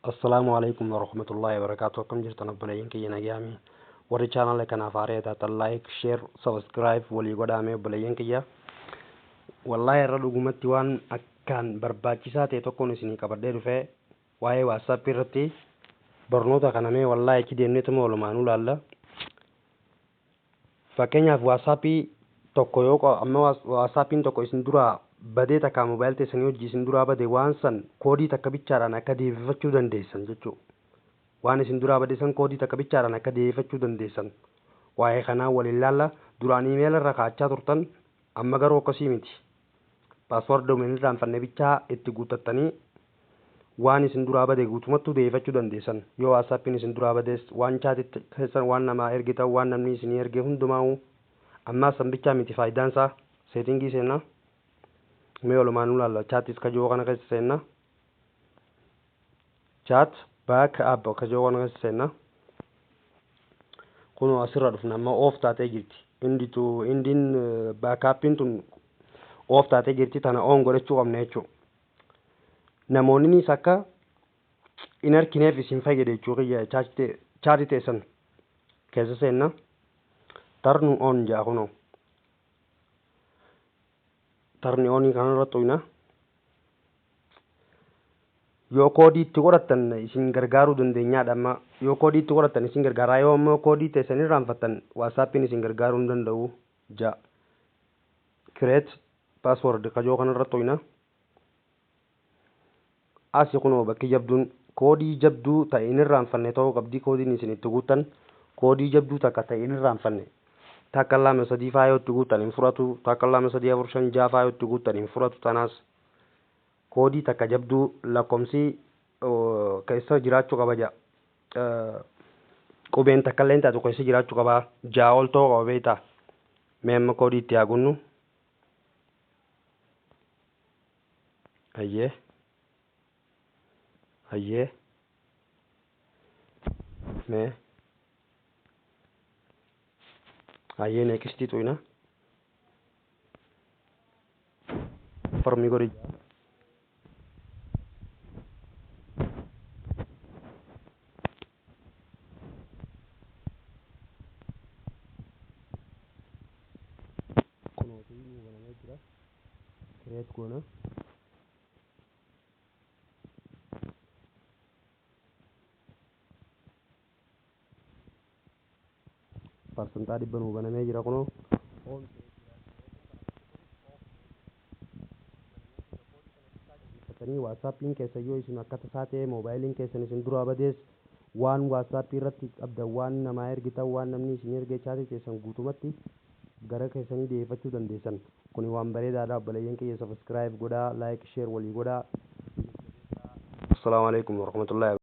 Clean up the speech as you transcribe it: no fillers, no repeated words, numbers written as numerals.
Assalamualaikum warahmatullahi wabarakatuh. Kam jirtan abboleeyyan kiyya nagayami. Warri channel kanaaf haaraa taatan like, share, subscribe walii godhaame obboleeyyan kiyya. Wallahi irra dhugumatti waan akkaan barbaachisaa ta'e tokkoon isinii qabadhee dhufee waa'ee WhatsApp irratti barnoota kana mee wallahi itti deemneetuma walumaanuu laalla. Fakkeenyaaf WhatsApp tokko yoo amma WhatsAppiin tokko isin duraa badee takka mobile teessanii hojii isin duraa badee waan san koodii takka bichaadhaan akka deebifachuu dandeessan jechuudha. Waan isin duraa badee san koodii takka bichaadhaan akka deebifachuu dandeessan. Waa'ee kanaa waliin laalla duraan email irra kaachaa turtan amma garuu akkasii miti. Password domainirraan fanne bichaa itti guutattanii waan isin duraa badee guutumattuu deebifachuu dandeessan. Yoo WhatsAppiin isin duraa badees waan chaatitti keessan waan namaa ergitan waan namni isinii erge hundumaa'u amma san bichaa miti faayidaan isaa seetingii seenaa. Mee walumaanuu laalla chaatis kajoo kana keessa seenna. Chat back up kajoo kana keessa seenna. Kun asirra dhufna amma off taatee jirti. Indiin backuppiin tun off taatee jirti tana on godhachuu qabna jechuudha. Namoonnis akka in harkineef isin fayyada jechuudha chaatii teessan keessa seenna. Turn on jaa kunoo. Turn on kanarratti uyna. Yoo koodii itti godhattan isin gargaaruu dandeenyaadha amma yoo koodii itti godhattan isin gargaaraa yoo ammoo koodii teessan irraanfattan WhatsAppiin isin gargaaruu hin danda'u jaa. Create password kajoo kanarratti uyna. Asi kunoo bakki jabduun koodii jabduu ta'e hin irraanfanne ta'uu qabdi koodiin isin itti guuttan koodii jabduu takka ta'e hin irraanfanne. Takka lama sadii faayoo itti guuttan hin furatu takka lama sadii afur shan jaha faayoo itti guuttan hin furatu tanaas koodii takka jabduu lakkoomsi keessa jiraachuu qaba ja'a qubeen takka illee taatu keessa jiraachuu qaba ja'a ol ta'uu qaba beektaa mee amma koodii itti haa gunnu hayyee mee hayyee neekistii tuyna formii godhi create goona parsantaa dhibba nuu banamee jira kunoo WhatsAppiin keessa yoo isin akka tasaa ta'e moobaayiliin keessan isin duraa badees waan WhatsAppii irratti qabdan waan namaa ergitan waan namni isin ergee chaatii keessan guutumatti gara keessanii deebifachuu dandeessan. Kuni waan bareedaadha obboleeyyan kiyya subscribe godhaa like share walii godhaa. Assalaamu alaikum warahmatullahi